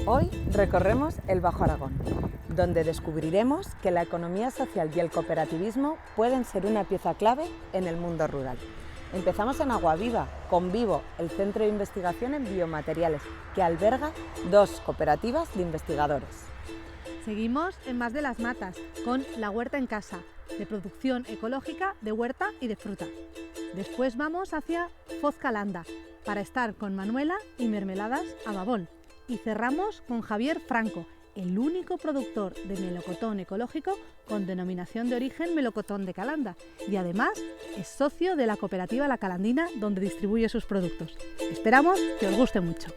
Hoy recorremos el Bajo Aragón, donde descubriremos que la economía social y el cooperativismo pueden ser una pieza clave en el mundo rural. Empezamos en Aguaviva, con Vivo, el centro de investigación en biomateriales, que alberga 2 cooperativas de investigadores. Seguimos en Mas de las Matas, con La Huerta en Casa, de producción ecológica de huerta y de fruta. Después vamos hacia Foz Calanda, para estar con Manuela y Mermeladas a Babol. Y cerramos con Javier Franco, el único productor de melocotón ecológico con denominación de origen Melocotón de Calanda, y además es socio de la cooperativa La Calandina, donde distribuye sus productos. Esperamos que os guste mucho.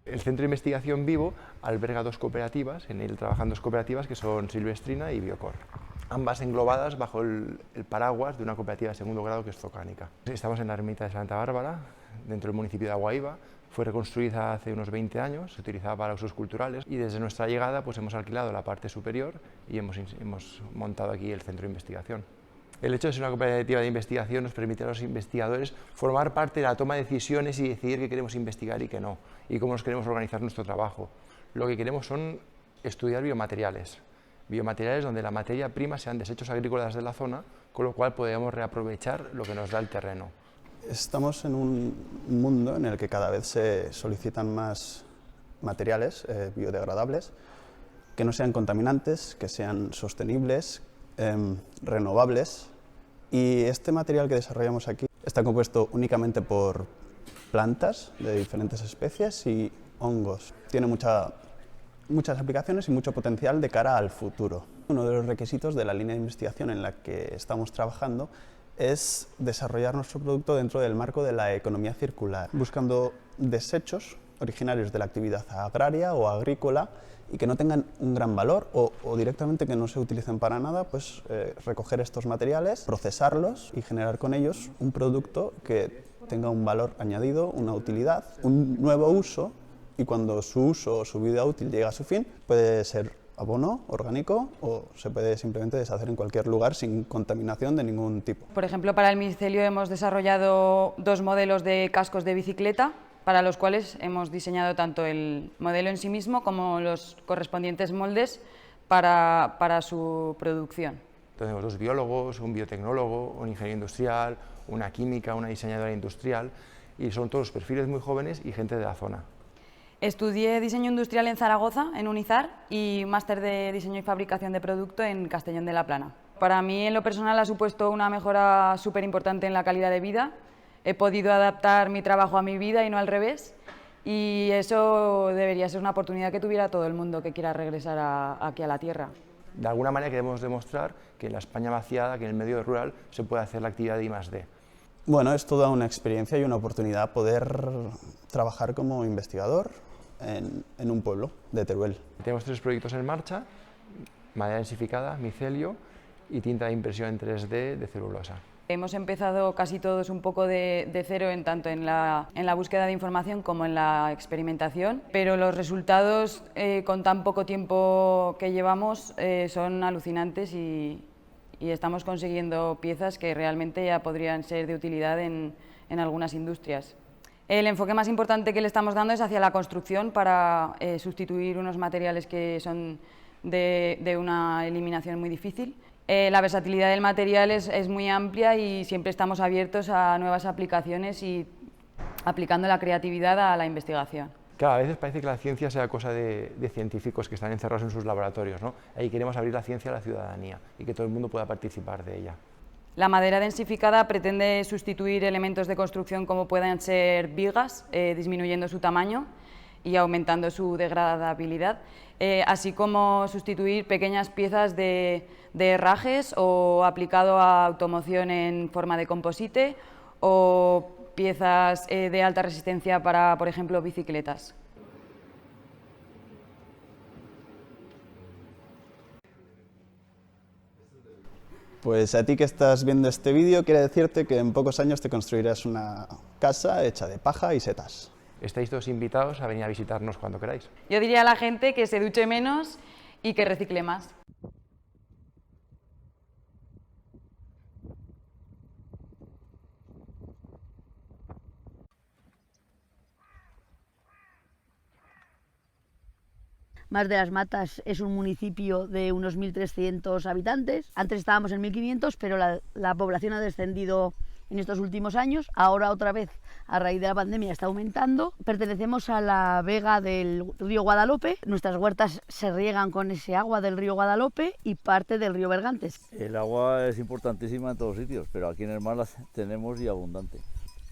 El Centro de Investigación Vivo alberga 2 cooperativas, en él trabajan 2 cooperativas que son Silvestrina y Biocor, ambas englobadas bajo el paraguas de una cooperativa de segundo grado que es Zocánica. Estamos en la ermita de Santa Bárbara, dentro del municipio de Aguaviva. Fue reconstruida hace unos 20 años, se utilizaba para usos culturales y desde nuestra llegada pues hemos alquilado la parte superior y hemos montado aquí el centro de investigación. El hecho de ser una cooperativa de investigación nos permite a los investigadores formar parte de la toma de decisiones y decidir qué queremos investigar y qué no, y cómo nos queremos organizar nuestro trabajo. Lo que queremos son estudiar biomateriales donde la materia prima sean desechos agrícolas de la zona, con lo cual podemos reaprovechar lo que nos da el terreno. Estamos en un mundo en el que cada vez se solicitan más materiales biodegradables, que no sean contaminantes, que sean sostenibles, renovables, y este material que desarrollamos aquí está compuesto únicamente por plantas de diferentes especies y hongos. Tiene muchas aplicaciones y mucho potencial de cara al futuro. Uno de los requisitos de la línea de investigación en la que estamos trabajando es desarrollar nuestro producto dentro del marco de la economía circular, buscando desechos originarios de la actividad agraria o agrícola y que no tengan un gran valor o directamente que no se utilicen para nada, pues recoger estos materiales, procesarlos y generar con ellos un producto que tenga un valor añadido, una utilidad, un nuevo uso, y cuando su uso o su vida útil llega a su fin, puede ser abono orgánico o se puede simplemente deshacer en cualquier lugar sin contaminación de ningún tipo. Por ejemplo, para el micelio hemos desarrollado 2 modelos de cascos de bicicleta, para los cuales hemos diseñado tanto el modelo en sí mismo como los correspondientes moldes para su producción. Tenemos 2 biólogos, un biotecnólogo, un ingeniero industrial, una química, una diseñadora industrial, y son todos perfiles muy jóvenes y gente de la zona. Estudié diseño industrial en Zaragoza, en Unizar, y máster de diseño y fabricación de producto en Castellón de la Plana. Para mí, en lo personal, ha supuesto una mejora súper importante en la calidad de vida. He podido adaptar mi trabajo a mi vida y no al revés, y eso debería ser una oportunidad que tuviera todo el mundo que quiera regresar aquí a la tierra. De alguna manera queremos demostrar que en la España vaciada, que en el medio rural, se puede hacer la actividad de I+D. Bueno, es toda una experiencia y una oportunidad poder trabajar como investigador en un pueblo de Teruel. Tenemos 3 proyectos en marcha: madera densificada, micelio y tinta de impresión en 3D de celulosa. Hemos empezado casi todos un poco de cero, tanto en la búsqueda de información como en la experimentación, pero los resultados con tan poco tiempo que llevamos son alucinantes y estamos consiguiendo piezas que realmente ya podrían ser de utilidad en algunas industrias. El enfoque más importante que le estamos dando es hacia la construcción para sustituir unos materiales que son de una eliminación muy difícil. La versatilidad del material es muy amplia y siempre estamos abiertos a nuevas aplicaciones y aplicando la creatividad a la investigación. Claro, a veces parece que la ciencia sea cosa de científicos que están encerrados en sus laboratorios, ¿no? Ahí queremos abrir la ciencia a la ciudadanía y que todo el mundo pueda participar de ella. La madera densificada pretende sustituir elementos de construcción como puedan ser vigas, disminuyendo su tamaño y aumentando su degradabilidad, así como sustituir pequeñas piezas de herrajes o aplicado a automoción en forma de composite o piezas de alta resistencia para, por ejemplo, bicicletas. Pues a ti que estás viendo este vídeo, quiero decirte que en pocos años te construirás una casa hecha de paja y setas. Estáis todos invitados a venir a visitarnos cuando queráis. Yo diría a la gente que se duche menos y que recicle más. Más de las Matas es un municipio de unos 1.300 habitantes. Antes estábamos en 1.500, pero la población ha descendido en estos últimos años. Ahora otra vez, a raíz de la pandemia, está aumentando. Pertenecemos a la vega del río Guadalope. Nuestras huertas se riegan con ese agua del río Guadalope y parte del río Bergantes. El agua es importantísima en todos sitios, pero aquí en el mar la tenemos y abundante.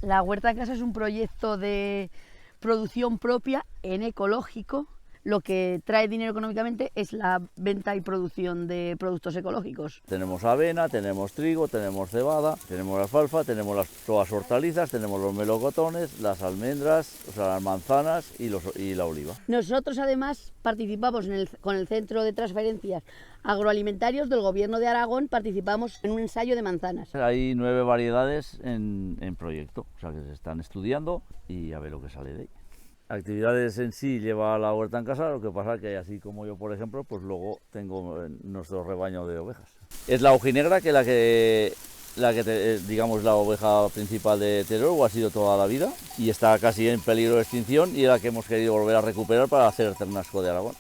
La Huerta en Casa es un proyecto de producción propia en ecológico. Lo que trae dinero económicamente es la venta y producción de productos ecológicos. Tenemos avena, tenemos trigo, tenemos cebada, tenemos alfalfa, tenemos todas las hortalizas, tenemos los melocotones, las almendras, o sea, las manzanas y la oliva. Nosotros además participamos con el Centro de Transferencias Agroalimentarios del Gobierno de Aragón, participamos en un ensayo de manzanas. Hay 9 variedades en proyecto, o sea que se están estudiando y a ver lo que sale de ahí. Actividades en sí lleva la Huerta en Casa, lo que pasa que así como yo, por ejemplo, pues luego tengo nuestro rebaño de ovejas. Es la ojinegra digamos la oveja principal de Teruel, o ha sido toda la vida, y está casi en peligro de extinción y es la que hemos querido volver a recuperar para hacer el ternasco de Aragón.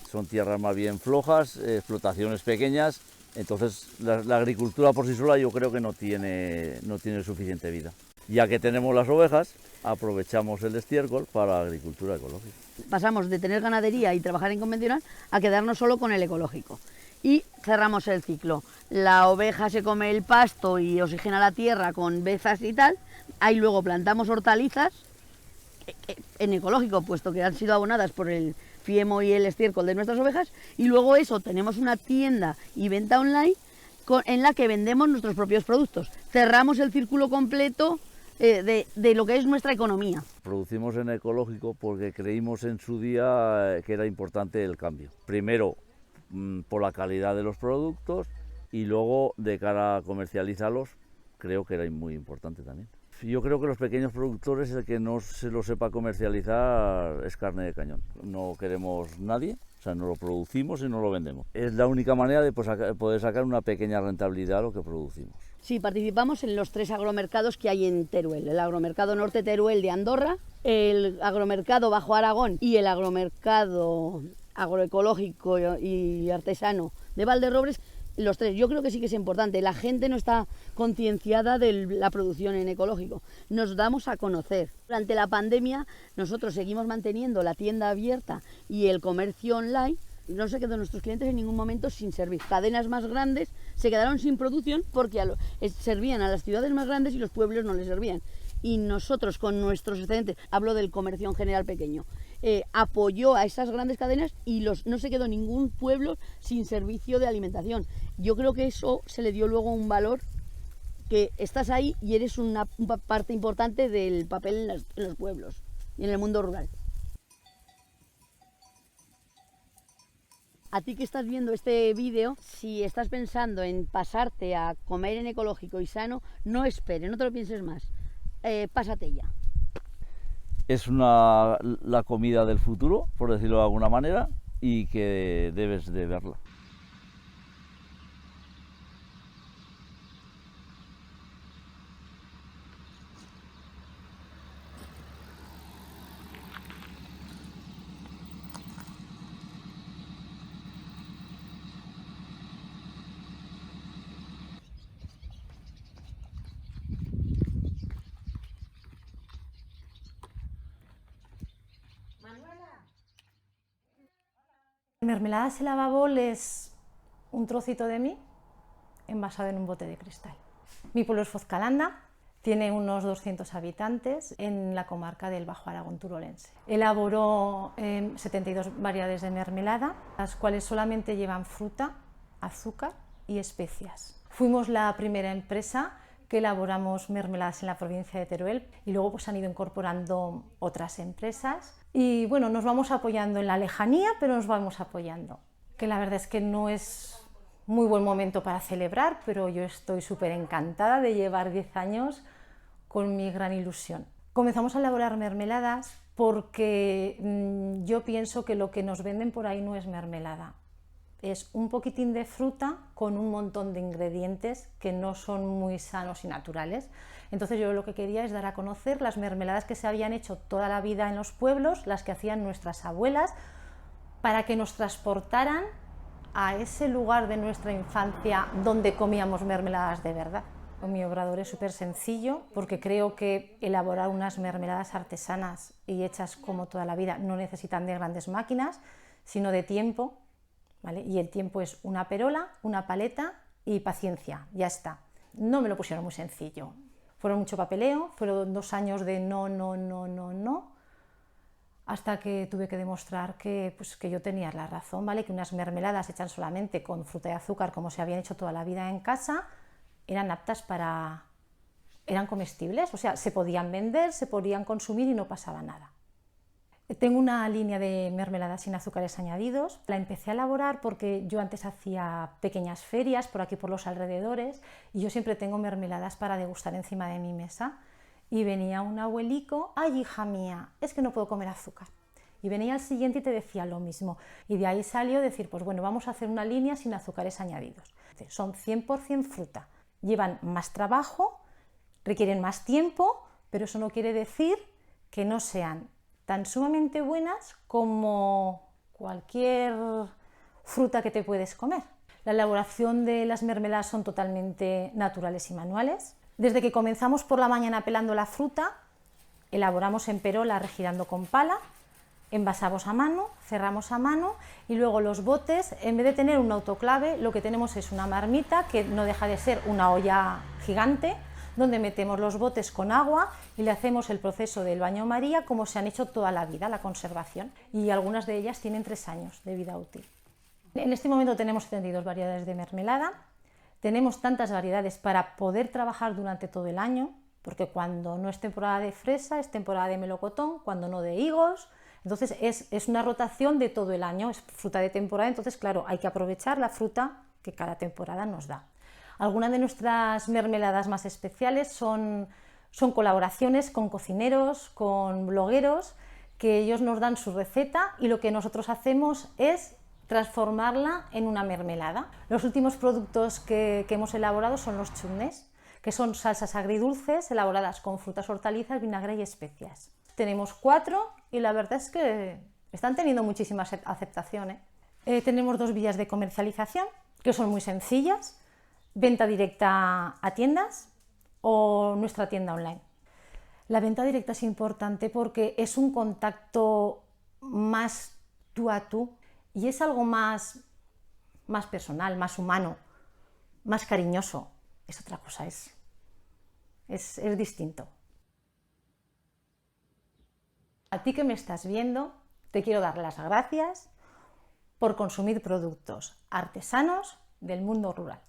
Son tierras más bien flojas, explotaciones pequeñas, entonces la agricultura por sí sola yo creo que no tiene suficiente vida. Ya que tenemos las ovejas, aprovechamos el estiércol para la agricultura ecológica. Pasamos de tener ganadería y trabajar en convencional a quedarnos solo con el ecológico. Y cerramos el ciclo. La oveja se come el pasto y oxigena la tierra con bezas y tal. Ahí luego plantamos hortalizas en ecológico, puesto que han sido abonadas por el fiemo y el estiércol de nuestras ovejas. Y luego eso, tenemos una tienda y venta online en la que vendemos nuestros propios productos. Cerramos el círculo completo de lo que es nuestra economía. Producimos en ecológico porque creímos en su día que era importante el cambio. Primero por la calidad de los productos y luego de cara a comercializarlos creo que era muy importante también. Yo creo que los pequeños productores, el que no se lo sepa comercializar es carne de cañón. No queremos nadie, o sea, no lo producimos y no lo vendemos. Es la única manera de poder sacar una pequeña rentabilidad a lo que producimos. Sí, participamos en los 3 agromercados que hay en Teruel. El agromercado Norte Teruel de Andorra, el agromercado Bajo Aragón y el agromercado agroecológico y artesano de Valderrobres. Los 3, yo creo que sí que es importante. La gente no está concienciada de la producción en ecológico. Nos damos a conocer. Durante la pandemia nosotros seguimos manteniendo la tienda abierta y el comercio online. No se quedó nuestros clientes en ningún momento sin servir. Cadenas más grandes se quedaron sin producción porque servían a las ciudades más grandes y los pueblos no les servían. Y nosotros con nuestros excedentes, hablo del comercio en general pequeño, apoyó a esas grandes cadenas y no se quedó ningún pueblo sin servicio de alimentación. Yo creo que eso se le dio luego un valor, que estás ahí y eres una parte importante del papel en los pueblos y en el mundo rural. A ti que estás viendo este vídeo, si estás pensando en pasarte a comer en ecológico y sano, no esperes, no te lo pienses más, pásate ya. Es la comida del futuro, por decirlo de alguna manera, y que debes de verla. Mermeladas El Ababol es un trocito de mí envasado en un bote de cristal. Mi pueblo es Fozcalanda, tiene unos 200 habitantes en la comarca del Bajo Aragón turolense. Elaboró 72 variedades de mermelada, las cuales solamente llevan fruta, azúcar y especias. Fuimos la primera empresa que elaboramos mermeladas en la provincia de Teruel y luego pues han ido incorporando otras empresas y bueno, nos vamos apoyando en la lejanía, pero nos vamos apoyando. Que la verdad es que no es muy buen momento para celebrar, pero yo estoy súper encantada de llevar 10 años con mi gran ilusión. Comenzamos a elaborar mermeladas porque yo pienso que lo que nos venden por ahí no es mermelada. Es un poquitín de fruta con un montón de ingredientes que no son muy sanos y naturales. Entonces yo lo que quería es dar a conocer las mermeladas que se habían hecho toda la vida en los pueblos, las que hacían nuestras abuelas, para que nos transportaran a ese lugar de nuestra infancia donde comíamos mermeladas de verdad. Mi obrador es súper sencillo porque creo que elaborar unas mermeladas artesanas y hechas como toda la vida no necesitan de grandes máquinas, sino de tiempo, ¿vale? Y el tiempo es una perola, una paleta y paciencia, ya está. No me lo pusieron muy sencillo. Fueron mucho papeleo, fueron 2 años de no, hasta que tuve que demostrar que yo tenía la razón, ¿vale? Que unas mermeladas hechas solamente con fruta y azúcar, como se habían hecho toda la vida en casa, eran aptas para... eran comestibles, o sea, se podían vender, se podían consumir y no pasaba nada. Tengo una línea de mermeladas sin azúcares añadidos. La empecé a elaborar porque yo antes hacía pequeñas ferias por aquí por los alrededores y yo siempre tengo mermeladas para degustar encima de mi mesa. Y venía un abuelico, ay hija mía, es que no puedo comer azúcar. Y venía al siguiente y te decía lo mismo. Y de ahí salió decir, pues bueno, vamos a hacer una línea sin azúcares añadidos. Son 100% fruta, llevan más trabajo, requieren más tiempo, pero eso no quiere decir que no sean tan sumamente buenas como cualquier fruta que te puedes comer. La elaboración de las mermeladas son totalmente naturales y manuales. Desde que comenzamos por la mañana pelando la fruta, elaboramos en perola regirando con pala, envasamos a mano, cerramos a mano y luego los botes, en vez de tener un autoclave, lo que tenemos es una marmita que no deja de ser una olla gigante, donde metemos los botes con agua y le hacemos el proceso del baño María como se han hecho toda la vida, la conservación, y algunas de ellas tienen 3 años de vida útil. En este momento tenemos 72 variedades de mermelada, tenemos tantas variedades para poder trabajar durante todo el año, porque cuando no es temporada de fresa es temporada de melocotón, cuando no de higos, entonces es una rotación de todo el año, es fruta de temporada, entonces claro, hay que aprovechar la fruta que cada temporada nos da. Algunas de nuestras mermeladas más especiales son colaboraciones con cocineros, con blogueros, que ellos nos dan su receta y lo que nosotros hacemos es transformarla en una mermelada. Los últimos productos que hemos elaborado son los chutneys, que son salsas agridulces elaboradas con frutas, hortalizas, vinagre y especias. Tenemos 4 y la verdad es que están teniendo muchísima aceptación. Tenemos 2 vías de comercialización que son muy sencillas: venta directa a tiendas o nuestra tienda online. La venta directa es importante porque es un contacto más tú a tú y es algo más personal, más humano, más cariñoso. Es otra cosa, es distinto. A ti que me estás viendo, te quiero dar las gracias por consumir productos artesanos del mundo rural.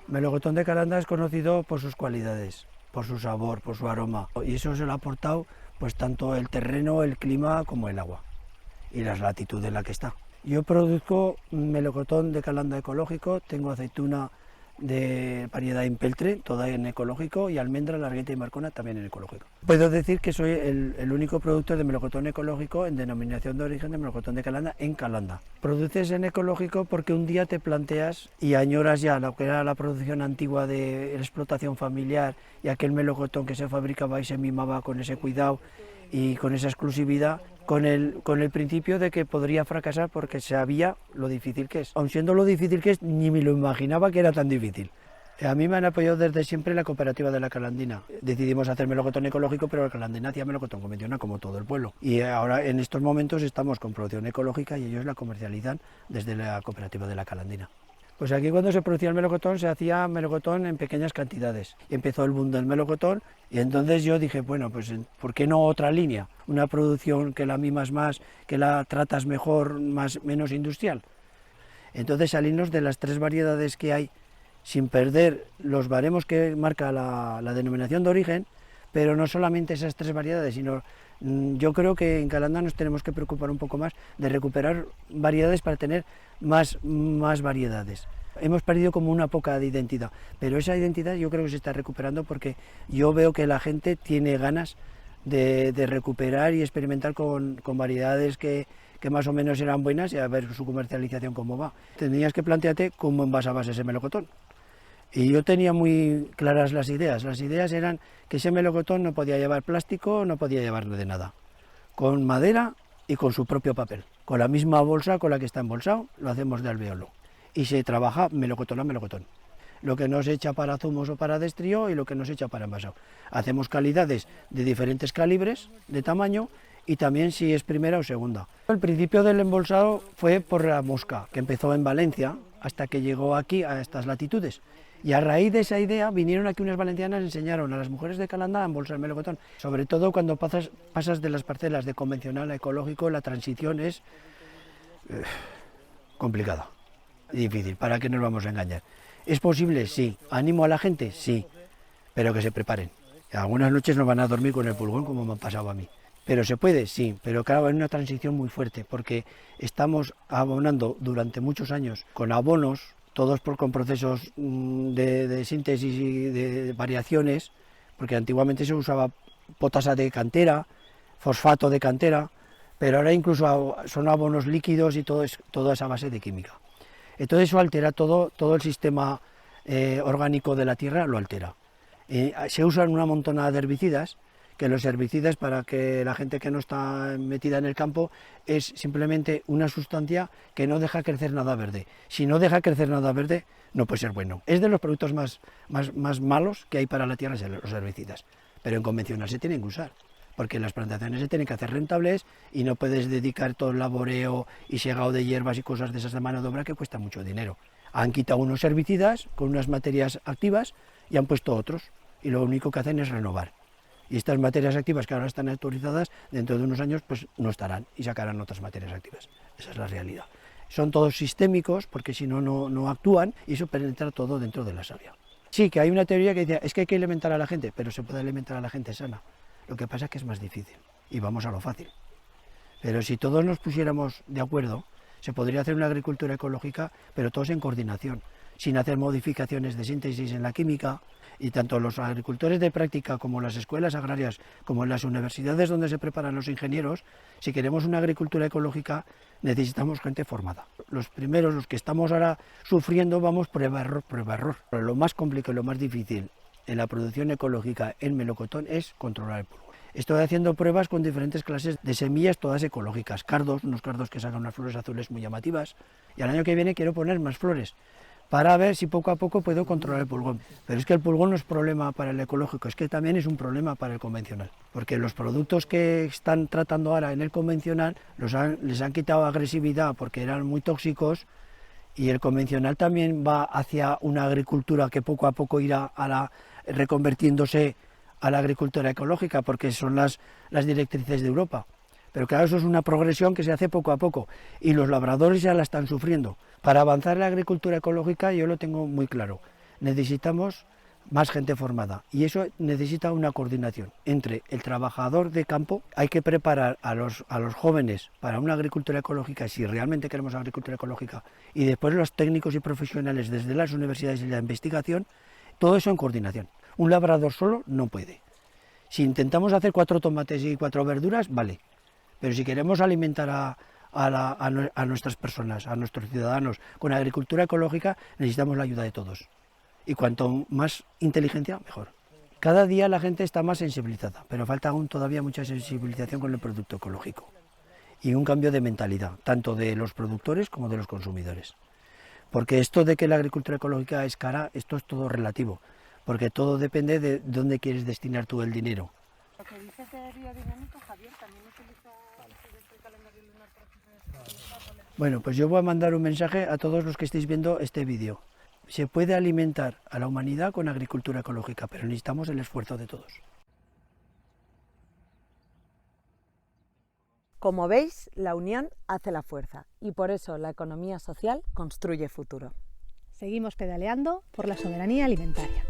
Melocotón de Calanda es conocido por sus cualidades, por su sabor, por su aroma, y eso se lo ha aportado pues tanto el terreno, el clima como el agua y la latitud en la que está. Yo produzco melocotón de Calanda ecológico, tengo aceituna de variedad Impeltre, toda en ecológico, y almendra, largueta y marcona también en ecológico. Puedo decir que soy el único productor de melocotón ecológico en denominación de origen de melocotón de Calanda en Calanda. Produces en ecológico porque un día te planteas y añoras ya lo que era la producción antigua de la explotación familiar y aquel melocotón que se fabricaba y se mimaba con ese cuidado y con esa exclusividad, con el principio de que podría fracasar porque sabía lo difícil que es. Aun siendo lo difícil que es, ni me lo imaginaba que era tan difícil. A mí me han apoyado desde siempre la cooperativa de la Calandina. Decidimos hacer melocotón ecológico, pero la Calandina hacía melocotón convencional como todo el pueblo. Y ahora en estos momentos estamos con producción ecológica y ellos la comercializan desde la cooperativa de la Calandina. Pues aquí cuando se producía el melocotón se hacía melocotón en pequeñas cantidades. Empezó el boom del melocotón y entonces yo dije, bueno, pues ¿por qué no otra línea? Una producción que la mimas más, que la tratas mejor, menos industrial. Entonces salirnos de las 3 variedades que hay sin perder los baremos que marca la denominación de origen, pero no solamente esas 3 variedades, sino yo creo que en Calanda nos tenemos que preocupar un poco más de recuperar variedades para tener más variedades. Hemos perdido como una poca de identidad, pero esa identidad yo creo que se está recuperando porque yo veo que la gente tiene ganas de recuperar y experimentar con variedades que más o menos eran buenas y a ver su comercialización cómo va. Tenías que plantearte cómo envasabas ese melocotón. Y yo tenía muy claras las ideas. Las ideas eran que ese melocotón no podía llevar plástico, no podía llevar de nada. Con madera y con su propio papel. Con la misma bolsa con la que está embolsado, lo hacemos de alvéolo. Y se trabaja melocotón a melocotón. Lo que no se echa para zumos o para destrío y lo que no se echa para envasado. Hacemos calidades de diferentes calibres, de tamaño, y también si es primera o segunda. El principio del embolsado fue por la mosca, que empezó en Valencia, hasta que llegó aquí a estas latitudes. Y a raíz de esa idea vinieron aquí unas valencianas y enseñaron a las mujeres de Calanda a embolsar melocotón. Sobre todo cuando pasas de las parcelas de convencional a ecológico, la transición es complicada y difícil. ¿Para qué nos vamos a engañar? ¿Es posible? Sí. ¿Animo a la gente? Sí. Pero que se preparen. Algunas noches no van a dormir con el pulgón como me ha pasado a mí. ¿Pero se puede? Sí. Pero claro, es una transición muy fuerte porque estamos abonando durante muchos años con abonos, todos con procesos de síntesis y de variaciones, porque antiguamente se usaba potasa de cantera, fosfato de cantera, pero ahora incluso son abonos líquidos y todo es toda esa base de química. Entonces eso altera todo el sistema orgánico de la tierra, lo altera. Se usan una montonada de herbicidas, que los herbicidas, para que la gente que no está metida en el campo, es simplemente una sustancia que no deja crecer nada verde. Si no deja crecer nada verde, no puede ser bueno. Es de los productos más malos que hay para la tierra, los herbicidas. Pero en convencional se tienen que usar, porque las plantaciones se tienen que hacer rentables y no puedes dedicar todo el laboreo y segado de hierbas y cosas de esas de mano de obra que cuesta mucho dinero. Han quitado unos herbicidas con unas materias activas y han puesto otros, y lo único que hacen es renovar. Y estas materias activas que ahora están autorizadas, dentro de unos años pues no estarán y sacarán otras materias activas. Esa es la realidad. Son todos sistémicos porque si no, no actúan y eso penetra todo dentro de la savia. Sí, que hay una teoría que dice, es que hay que alimentar a la gente, pero se puede alimentar a la gente sana. Lo que pasa es que es más difícil y vamos a lo fácil. Pero si todos nos pusiéramos de acuerdo, se podría hacer una agricultura ecológica, pero todos en coordinación, sin hacer modificaciones de síntesis en la química. Y tanto los agricultores de práctica como las escuelas agrarias, como las universidades donde se preparan los ingenieros, si queremos una agricultura ecológica necesitamos gente formada. Los primeros, los que estamos ahora sufriendo, vamos prueba, error, prueba, error. Pero lo más complicado y lo más difícil en la producción ecológica en melocotón es controlar el pulgón. Estoy haciendo pruebas con diferentes clases de semillas, todas ecológicas, cardos, unos cardos que sacan unas flores azules muy llamativas, y al año que viene quiero poner más flores, para ver si poco a poco puedo controlar el pulgón. Pero es que el pulgón no es problema para el ecológico, es que también es un problema para el convencional, porque los productos que están tratando ahora en el convencional les han quitado agresividad porque eran muy tóxicos, y el convencional también va hacia una agricultura que poco a poco irá reconvertiéndose a la agricultura ecológica, porque son las directrices de Europa. Pero claro, eso es una progresión que se hace poco a poco y los labradores ya la están sufriendo. Para avanzar en la agricultura ecológica yo lo tengo muy claro, necesitamos más gente formada y eso necesita una coordinación entre el trabajador de campo. Hay que preparar a los jóvenes para una agricultura ecológica, si realmente queremos agricultura ecológica, y después los técnicos y profesionales desde las universidades y la investigación, todo eso en coordinación. Un labrador solo no puede. Si intentamos hacer 4 tomates y 4 verduras, vale. Pero si queremos alimentar a nuestras personas, a nuestros ciudadanos con agricultura ecológica, necesitamos la ayuda de todos. Y cuanto más inteligencia, mejor. Cada día la gente está más sensibilizada, pero falta aún todavía mucha sensibilización con el producto ecológico. Y un cambio de mentalidad, tanto de los productores como de los consumidores. Porque esto de que la agricultura ecológica es cara, esto es todo relativo. Porque todo depende de dónde quieres destinar tú el dinero. Lo que dices de biodinámico, Javier, también utiliza el calendario lunar para... Bueno, pues yo voy a mandar un mensaje a todos los que estéis viendo este vídeo. Se puede alimentar a la humanidad con agricultura ecológica, pero necesitamos el esfuerzo de todos. Como veis, la unión hace la fuerza y por eso la economía social construye futuro. Seguimos pedaleando por la soberanía alimentaria.